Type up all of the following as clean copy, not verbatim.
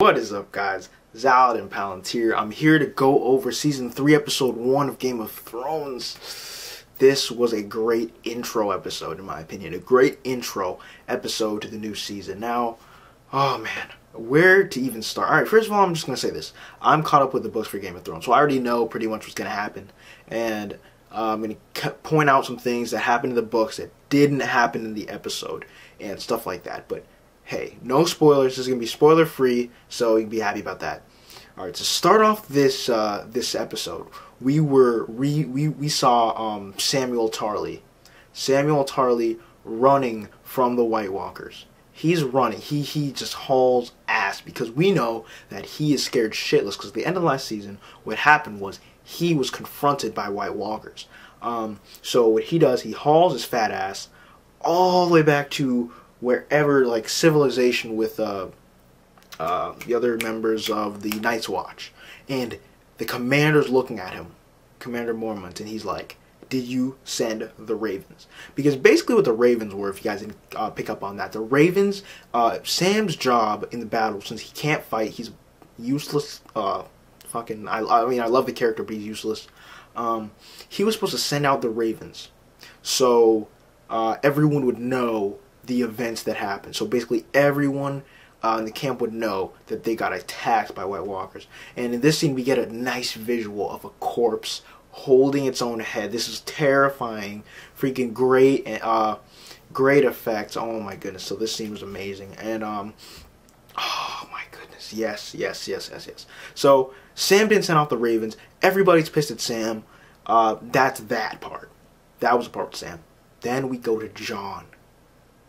What is up, guys? Zaladin Palantir. I'm here to go over Season 3, Episode 1 of Game of Thrones. This was a great intro episode, in my opinion. A great intro episode to the new season. Now, oh man, where to even start? Alright, first of all, I'm just going to say this. I'm caught up with the books for Game of Thrones, so I already know pretty much what's going to happen. And I'm going to point out some things that happened in the books that didn't happen in the episode and stuff like that. But hey, no spoilers. This is going to be spoiler free, so you can be happy about that. All right, to start off this this episode, we saw Samuel Tarly. Samuel Tarly running from the White Walkers. He's running. He just hauls ass because we know that he is scared shitless because at the end of last season, what happened was he was confronted by White Walkers. So what he does, he hauls his fat ass all the way back to wherever, like, civilization with the other members of the Night's Watch. And the commander's looking at him, Commander Mormont, and he's like, did you send the Ravens? Because basically what the Ravens were, if you guys didn't pick up on that, the Ravens, Sam's job in the battle, since he can't fight, he's useless, I mean, I love the character, but he's useless. He was supposed to send out the Ravens, so everyone would know the events that happened. So basically everyone in the camp would know that they got attacked by White Walkers. And in this scene we get a nice visual of a corpse holding its own head. This is terrifying, freaking great, great effects. Oh my goodness. So this scene was amazing. And oh my goodness, yes. So Sam didn't send out the Ravens. Everybody's pissed at Sam. That's that part. That was the part with Sam. Then we go to Jon.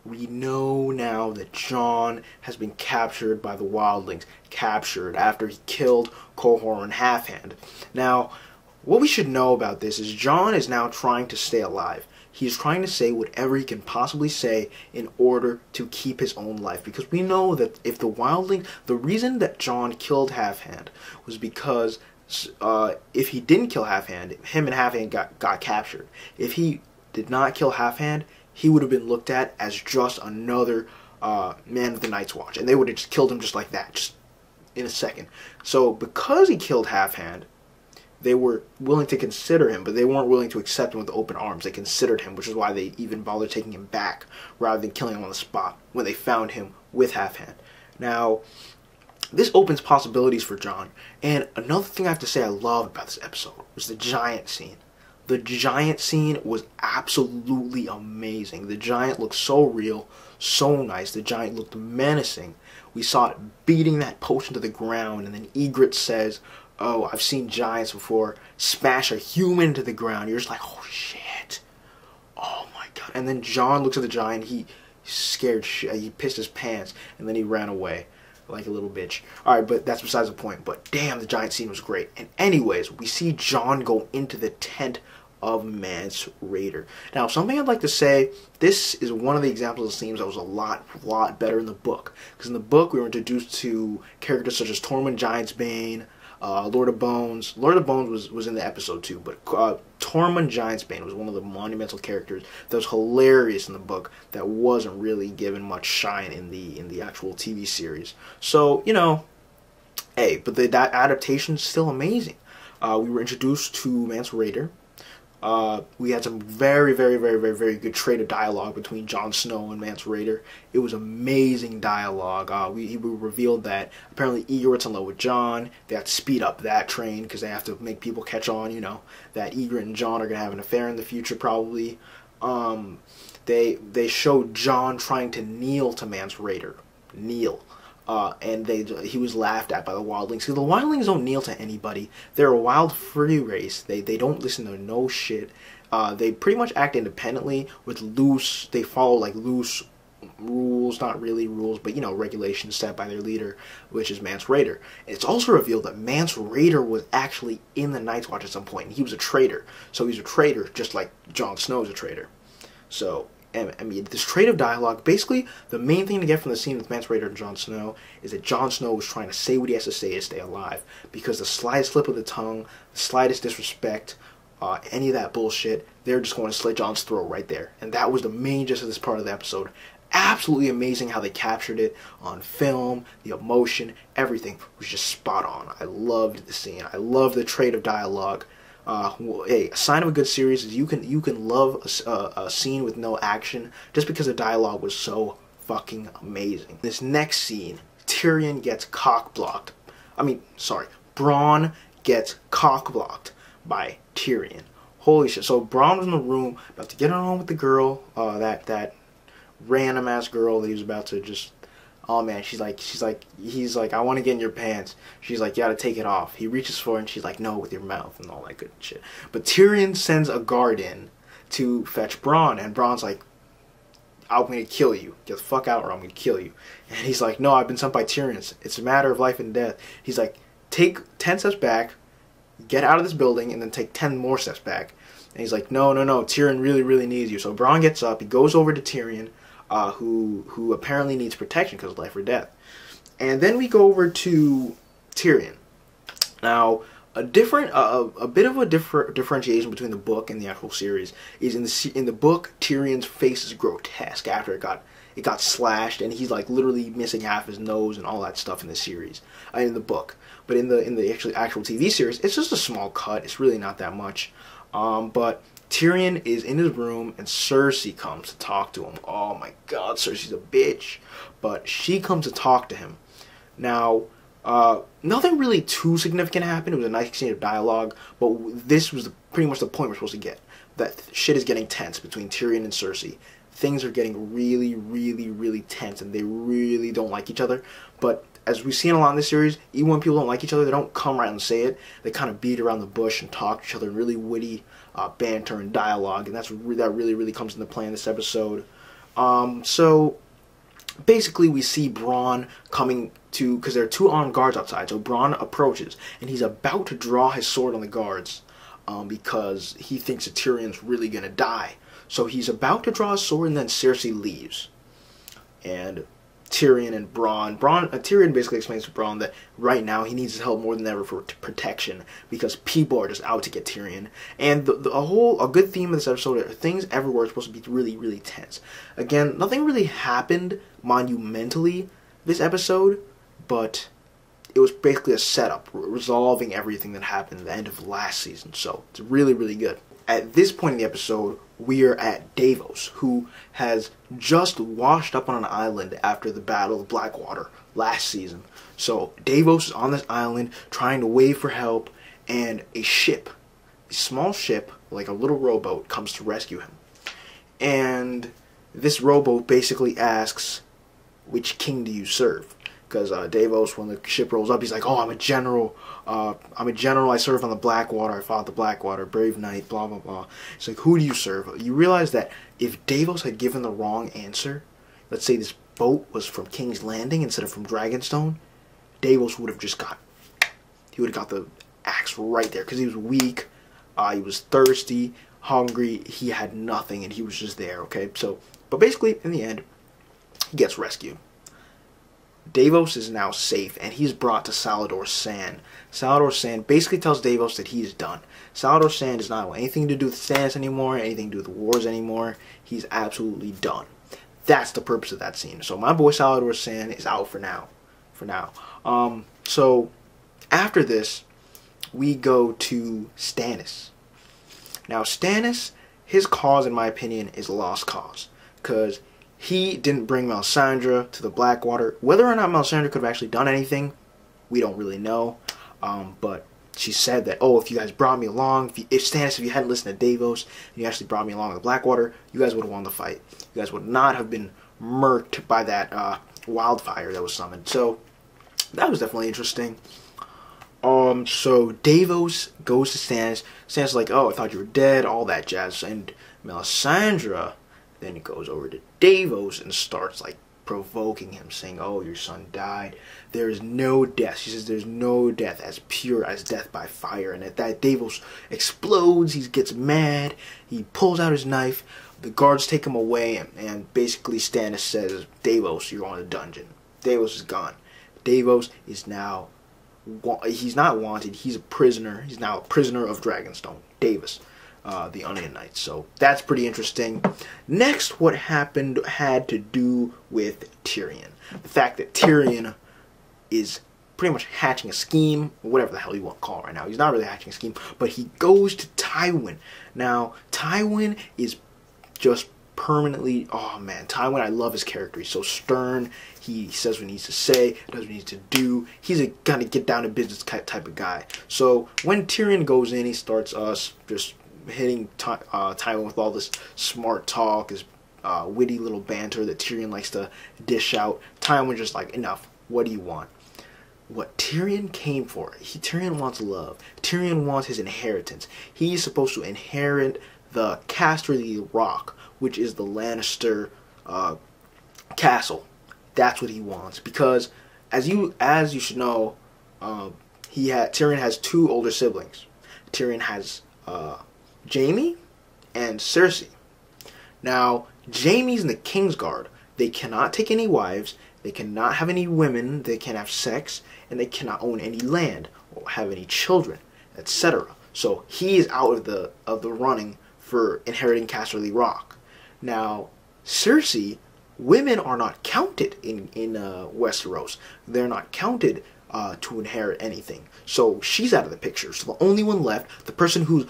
We know now that Jon has been captured by the wildlings. Captured after he killed Qohor and Halfhand. Now, what we should know about this is Jon is now trying to stay alive. He's trying to say whatever he can possibly say in order to keep his own life. Because we know that if the wildlings... The reason that Jon killed Halfhand was because if he didn't kill Halfhand, him and Halfhand got captured. If he did not kill Halfhand, he would have been looked at as just another man of the Night's Watch. And they would have just killed him just like that, just in a second. So because he killed Halfhand, they were willing to consider him, but they weren't willing to accept him with open arms. They considered him, which is why they even bothered taking him back rather than killing him on the spot when they found him with Halfhand. Now, this opens possibilities for Jon. And another thing I have to say I love about this episode was the giant scene. The giant scene was absolutely amazing. The giant looked so real, so nice. The giant looked menacing. We saw it beating that potion to the ground, and then Ygritte says, oh, I've seen giants before smash a human to the ground. You're just like, oh shit. Oh my god. And then Jon looks at the giant, he's scared shit. He pissed his pants, and then he ran away like a little bitch. Alright, but that's besides the point. But damn, the giant scene was great. And anyways, we see Jon go into the tent of Mance Rayder. Now, something I'd like to say, this is one of the examples of scenes that was a lot better in the book. Because in the book, we were introduced to characters such as Tormund Giantsbane, Lord of Bones. Lord of Bones was in the episode too, but Tormund Giantsbane was one of the monumental characters that was hilarious in the book that wasn't really given much shine in the actual TV series. So, you know, hey, but that adaptation is still amazing. We were introduced to Mance Rayder. We had some very good trade of dialogue between Jon Snow and Mance Rayder. It was amazing dialogue. We revealed that apparently Ygritte's in love with Jon. They have to speed up that train because they have to make people catch on, you know, that Ygritte and Jon are going to have an affair in the future probably. They showed Jon trying to kneel to Mance Rayder. Kneel. And he was laughed at by the wildlings. See, the wildlings don't kneel to anybody. They're a wild free race. They don't listen to no shit. They pretty much act independently with loose, they follow like loose rules, not really rules, but you know, regulations set by their leader, which is Mance Rayder. And it's also revealed that Mance Rayder was actually in the Night's Watch at some point, and he was a traitor. So he's a traitor just like Jon Snow is a traitor. So I mean, this trade of dialogue, basically, the main thing to get from the scene with Mance Rayder and Jon Snow is that Jon Snow was trying to say what he has to say to stay alive. Because the slightest slip of the tongue, the slightest disrespect, any of that bullshit, they're just going to slit Jon's throat right there. And that was the main gist of this part of the episode. absolutely amazing how they captured it on film. The emotion, everything was just spot on. I loved the scene. I love the trait of dialogue. Hey, a sign of a good series is you can love a scene with no action just because the dialogue was so fucking amazing. This next scene, Tyrion gets cock-blocked. Bronn gets cock-blocked by Tyrion. Holy shit. So Bronn was in the room about to get on with the girl, that random ass girl that he was about to just, oh man, he's like, I want to get in your pants. She's like, you gotta take it off. He reaches for her and she's like, no, with your mouth, and all that good shit. But Tyrion sends a guard in to fetch Bronn, and Bronn's like, I'm gonna kill you. Get the fuck out or I'm gonna kill you. And he's like, no, I've been sent by Tyrion. It's a matter of life and death. He's like, take 10 steps back, get out of this building, and then take 10 more steps back. And he's like, no, Tyrion really needs you. So Bronn gets up, he goes over to Tyrion, who apparently needs protection because of life or death. And then we go over to Tyrion. Now, a bit of a differentiation between the book and the actual series is in the book, Tyrion's face is grotesque after it got slashed, and he's like literally missing half his nose and all that stuff in the series, in the book. But in the actual TV series, it's just a small cut. It's really not that much. But Tyrion is in his room, and Cersei comes to talk to him. Oh my God, Cersei's a bitch, but she comes to talk to him. Now, nothing really too significant happened. It was a nice exchange of dialogue, but this was pretty much the point we're supposed to get. That shit is getting tense between Tyrion and Cersei. Things are getting really tense, and they really don't like each other. But as we've seen a lot in this series, even when people don't like each other, they don't come right and say it. They kind of beat around the bush and talk to each other in really witty banter and dialogue, and that really comes into play in this episode. So basically, we see Bronn coming to, because there are 2 armed guards outside. So Bronn approaches, and he's about to draw his sword on the guards because he thinks that Tyrion's really gonna die. So he's about to draw his sword, and then Cersei leaves, and Tyrion and Tyrion basically explains to Bronn that right now he needs his help more than ever for protection because people are just out to get Tyrion. And a good theme of this episode are things everywhere are supposed to be really tense. Again, nothing really happened monumentally this episode, but it was basically a setup, resolving everything that happened at the end of last season. So it's really good. At this point in the episode, we are at Davos, who has just washed up on an island after the Battle of Blackwater last season. So Davos is on this island trying to wave for help, and a small ship, like a little rowboat, comes to rescue him. And this rowboat basically asks, which king do you serve? Because Davos, when the ship rolls up, he's like, oh, I'm a general. I serve on the Blackwater. I fought the Blackwater. Brave knight, blah, blah, blah. It's like, who do you serve? You realize that if Davos had given the wrong answer, let's say this boat was from King's Landing instead of from Dragonstone, Davos would have he would have got the axe right there. Because he was weak, he was thirsty, hungry, he had nothing, and he was just there, okay? So, but basically, in the end, he gets rescued. Davos is now safe, and he's brought to Salladhor Saan. Salladhor Saan basically tells Davos that he's done. Salladhor Saan does not want anything to do with Stannis anymore, anything to do with the wars anymore. He's absolutely done. That's the purpose of that scene. So my boy Salladhor Saan is out for now. So after this, we go to Stannis. Now Stannis, his cause, in my opinion, is a lost cause, because he didn't bring Melisandre to the Blackwater. Whether or not Melisandre could have actually done anything, we don't really know. But she said that, oh, if you guys brought me along, if you hadn't listened to Davos, and you actually brought me along to the Blackwater, you guys would have won the fight. You guys would not have been murked by that wildfire that was summoned. So that was definitely interesting. So Davos goes to Stannis. Stannis is like, oh, I thought you were dead, all that jazz. And Melisandre then goes over to Davos and starts like provoking him, saying, oh, your son died. There is no death. She says there's no death as pure as death by fire. And at that, Davos explodes. He gets mad. He pulls out his knife. The guards take him away, and basically Stannis says, Davos, you're on the dungeon. Davos is gone. Davos is now, he's not wanted. He's a prisoner. He's now a prisoner of Dragonstone. Davos. the Onion Knights. So that's pretty interesting. Next, what happened had to do with Tyrion. The fact that Tyrion is pretty much hatching a scheme, or whatever the hell you want to call it right now. He's not really hatching a scheme, but he goes to Tywin. Now, Tywin is just permanently, oh man, Tywin, I love his character. He's so stern. He says what he needs to say, does what he needs to do. He's a kind of get down to business type of guy. So when Tyrion goes in, he starts just hitting Tywin with all this smart talk, his witty little banter that Tyrion likes to dish out. Tywin just like, enough. What do you want? What Tyrion came for. Tyrion wants love. Tyrion wants his inheritance. He's supposed to inherit the Casterly Rock, which is the Lannister castle. That's what he wants. Because as you should know, Tyrion has two older siblings. Tyrion has Jaime and Cersei. Now, Jaime's in the Kingsguard. They cannot take any wives. They cannot have any women. They can't have sex, and they cannot own any land or have any children, etc. So he is out of the running for inheriting Casterly Rock. Now, Cersei, women are not counted in Westeros. They're not counted to inherit anything. So she's out of the picture. So the only one left, the person who's,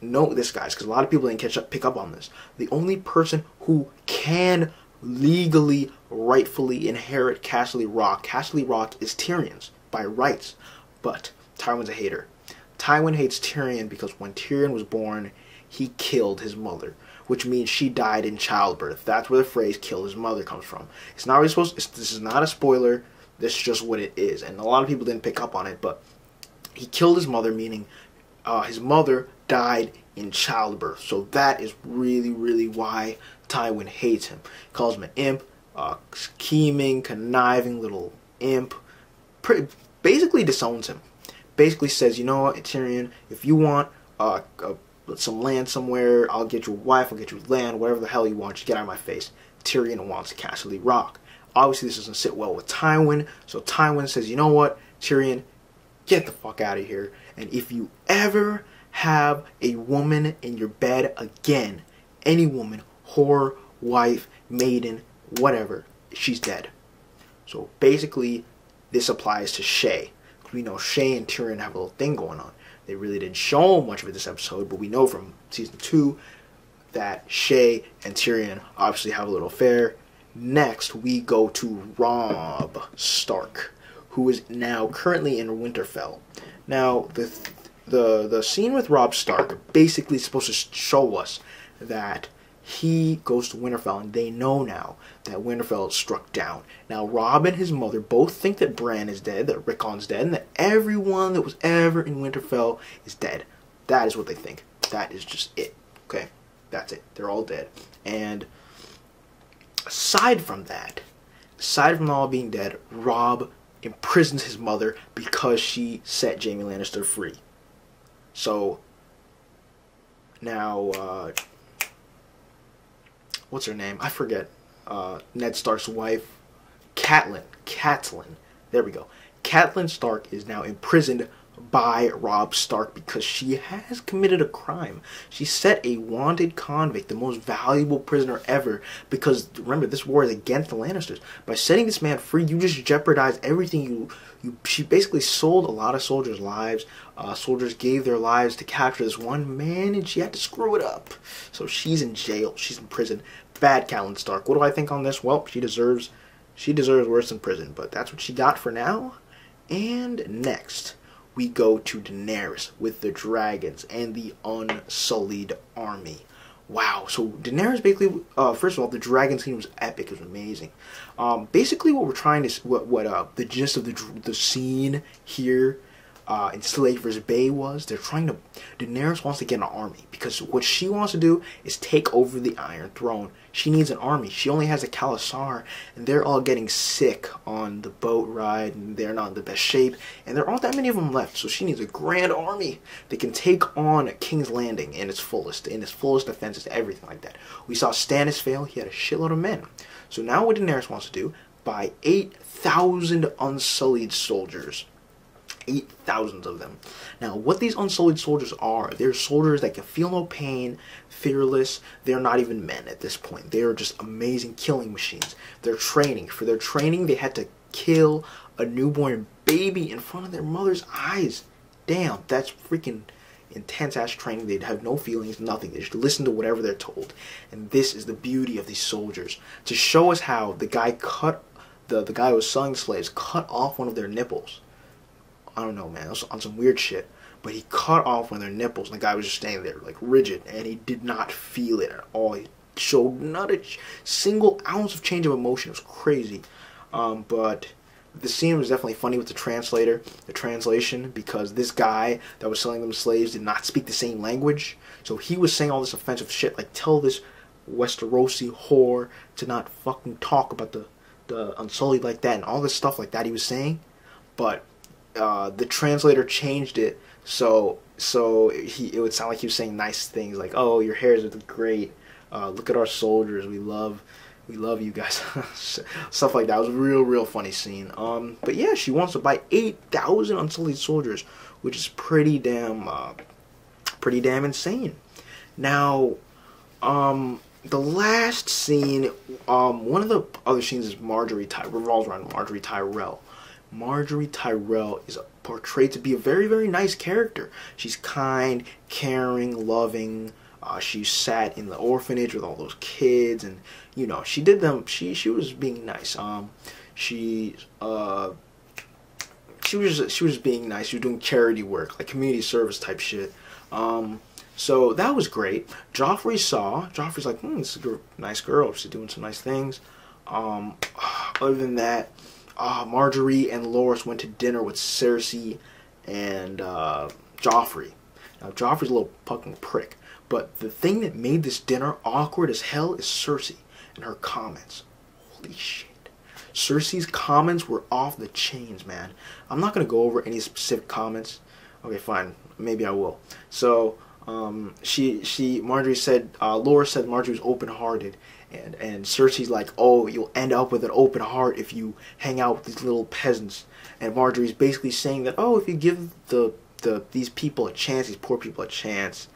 know this, guys, because a lot of people didn't pick up on this. The only person who can legally, rightfully inherit Casterly Rock is Tyrion's by rights. But Tywin's a hater. Tywin hates Tyrion because when Tyrion was born, he killed his mother, which means she died in childbirth. That's where the phrase "kill his mother" comes from. It's not really supposed. This is not a spoiler. This is just what it is, and a lot of people didn't pick up on it. But he killed his mother, meaning his mother died in childbirth. So that is really, really why Tywin hates him. He calls him an imp, scheming, conniving little imp. Basically disowns him. Basically says, you know what, Tyrion, if you want some land somewhere, I'll get you a wife, I'll get you land, whatever the hell you want, just get out of my face. Tyrion wants Casterly Rock. Obviously, this doesn't sit well with Tywin, so Tywin says, you know what, Tyrion, get the fuck out of here, and if you ever have a woman in your bed again, any woman, whore, wife, maiden, whatever, she's dead. So basically, this applies to Shae. We know Shae and Tyrion have a little thing going on. They really didn't show much of it this episode, but we know from season 2 that Shae and Tyrion obviously have a little affair. Next, we go to Robb Stark, who is now currently in Winterfell. Now, the scene with Robb Stark basically is supposed to show us that he goes to Winterfell, and they know now that Winterfell is struck down. Now, Robb and his mother both think that Bran is dead, that Rickon's dead, and that everyone that was ever in Winterfell is dead. That is what they think. That is just it. Okay? That's it. They're all dead. And aside from that, aside from all being dead, Robb imprisons his mother because she set Jaime Lannister free. So, now, what's her name? I forget. Ned Stark's wife, Catelyn. There we go. Catelyn Stark is now imprisoned by Robb Stark because she has committed a crime. She set a wanted convict, the most valuable prisoner ever, because remember, this war is against the Lannisters. By setting this man free, you just jeopardize everything. She basically sold a lot of soldiers' lives. Soldiers gave their lives to capture this one man, and she had to screw it up. So she's in jail. She's in prison. Bad Catelyn Stark. What do I think on this? Well, she deserves worse than prison, but that's what she got for now. And next, we go to Daenerys with the dragons and the Unsullied army. Wow. So Daenerys basically, first of all, the dragon scene was epic. It was amazing. Basically, what we're trying to, the gist of the scene here in Slave vs. Bay was, Daenerys wants to get an army, because what she wants to do is take over the Iron Throne. She needs an army. She only has a Khalasar, and they're all getting sick on the boat ride, and they're not in the best shape, and there aren't that many of them left, so she needs a grand army that can take on King's Landing in its fullest defenses, everything like that. We saw Stannis fail. He had a shitload of men. So now what Daenerys wants to do, buy 8,000 Unsullied soldiers, 8,000 of them. Now, what these Unsullied soldiers are, they're soldiers that can feel no pain, fearless. They're not even men at this point. They are just amazing killing machines. They're training. For their training, they had to kill a newborn baby in front of their mother's eyes. Damn, that's freaking intense ass training. They'd have no feelings, nothing. They just listen to whatever they're told. And this is the beauty of these soldiers. To show us how the guy cut, the guy who was selling slaves cut off one of their nipples. I don't know, man, it was on some weird shit. But he cut off one of their nipples, and the guy was just standing there, like, rigid, and he did not feel it at all. He showed not a single ounce of change of emotion. It was crazy. But the scene was definitely funny with the translation, because this guy that was selling them slaves did not speak the same language. So he was saying all this offensive shit, like, tell this Westerosi whore to not fucking talk about the Unsullied like that, and all this stuff like that he was saying. But the translator changed it so it would sound like he was saying nice things, like, oh, your hairs are great, look at our soldiers, we love you guys. Stuff like that. It was a real funny scene. But yeah, she wants to buy 8,000 Unsullied soldiers, which is pretty damn insane. Now, the last scene, one of the other scenes is revolves around Margaery Tyrell. Margaery Tyrell is portrayed to be a very nice character. She's kind, caring, loving. She sat in the orphanage with all those kids, and you know, she was being nice. She was being nice. She was doing charity work, like community service type shit. So that was great. Joffrey's like, this is a nice girl. She's doing some nice things. Other than that, Margaery and Loras went to dinner with Cersei and Joffrey. Now, Joffrey's a little fucking prick, but the thing that made this dinner awkward as hell is Cersei and her comments. Holy shit. Cersei's comments were off the chains, man. I'm not going to go over any specific comments. Okay, fine. Maybe I will. So, Margaery said, Loras said Margaery was open-hearted. And Cersei's like, oh, you'll end up with an open heart if you hang out with these little peasants. And Margaery's basically saying that, oh, if you give these people a chance, these poor people a chance,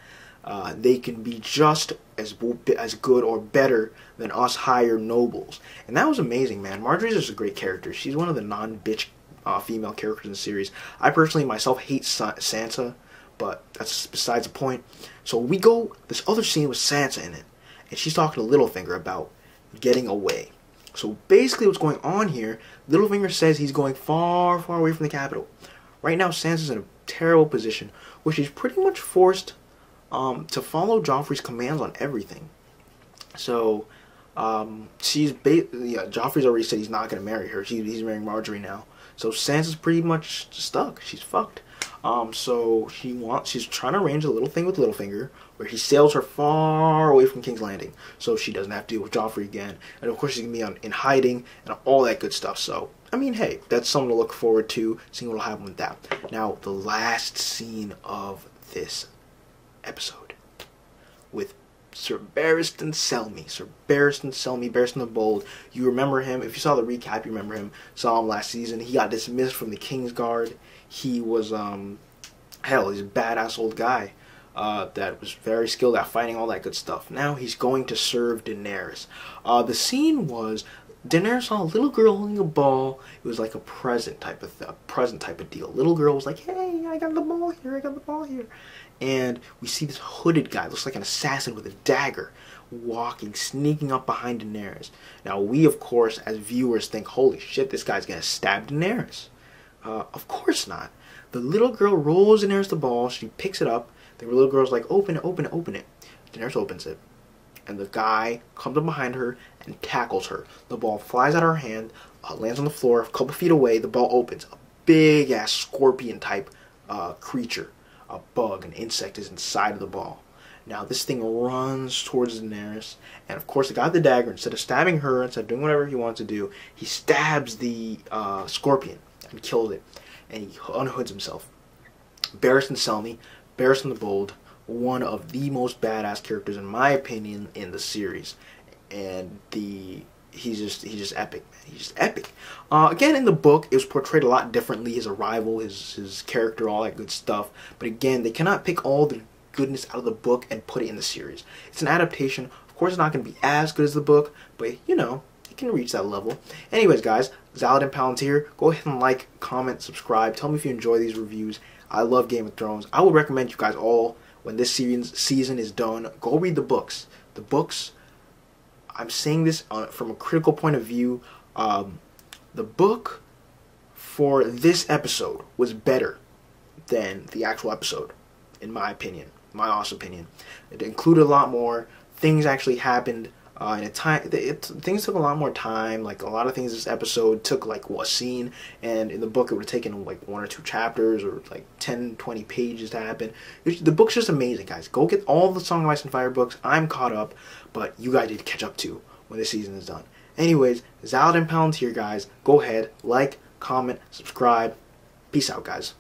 they can be just as good or better than us higher nobles. And that was amazing, man. Margaery's just a great character. She's one of the non-bitch female characters in the series. I personally myself hate Sansa, but that's besides the point. So we go, this other scene with Sansa in it. And she's talking to Littlefinger about getting away. So basically what's going on here, Littlefinger says he's going far away from the capital. Right now, Sansa's in a terrible position where she's pretty much forced to follow Joffrey's commands on everything. So, Joffrey's already said he's not going to marry her. He's marrying Margaery now. So Sansa's pretty much stuck. She's fucked. So she's trying to arrange a little thing with Littlefinger where he sails her far away from King's Landing so she doesn't have to deal with Joffrey again. And of course she's going to be in hiding and all that good stuff. So, I mean, hey, that's something to look forward to, seeing what will happen with that. Now, the last scene of this episode with Sir Barristan Selmy. Sir Barristan Selmy, Barristan the Bold. You remember him. If you saw the recap, you remember him. Saw him last season. He got dismissed from the Kingsguard. He was, hell, he's a badass old guy that was very skilled at fighting, all that good stuff. Now he's going to serve Daenerys. The scene was Daenerys saw a little girl holding a ball. It was like a present type of deal. Little girl was like, hey, I got the ball here, I got the ball here. And we see this hooded guy, looks like an assassin with a dagger, sneaking up behind Daenerys. Now we, of course, as viewers think, holy shit, this guy's gonna stab Daenerys. Of course not. The little girl rolls Daenerys the ball, she picks it up, the little girl's like, open it, open it, open it. Daenerys opens it. And the guy comes up behind her and tackles her. The ball flies out of her hand, lands on the floor, a couple feet away, the ball opens. A big-ass scorpion-type creature, a bug, an insect is inside of the ball. Now this thing runs towards Daenerys, and of course the guy with the dagger, instead of stabbing her, instead of doing whatever he wants to do, he stabs the scorpion and kills it, and he unhoods himself. Barristan Selmy, Barristan the Bold, one of the most badass characters in my opinion in the series, and he's just epic, man. He's just epic. Again, in the book, it was portrayed a lot differently. His arrival, his character, all that good stuff. But again, they cannot pick all the goodness out of the book and put it in the series. It's an adaptation. Of course, it's not going to be as good as the book, but you know, it can reach that level. Anyways, guys, Zaladin Palantir, go ahead and like, comment, subscribe. Tell me if you enjoy these reviews. I love Game of Thrones. I would recommend you guys all, when this season is done, go read the books. The books, I'm saying this from a critical point of view, the book for this episode was better than the actual episode, in my opinion, my honest opinion. It included a lot more. Things actually happened in a time. Things took a lot more time. Like a lot of things, this episode took like a scene, and in the book it would have taken like 1 or 2 chapters or like 10, 20 pages to happen. The book's just amazing, guys. Go get all the Song of Ice and Fire books. I'm caught up, but you guys need to catch up too when this season is done. Anyways, Zaladin Palantir, guys. Go ahead, like, comment, subscribe. Peace out, guys.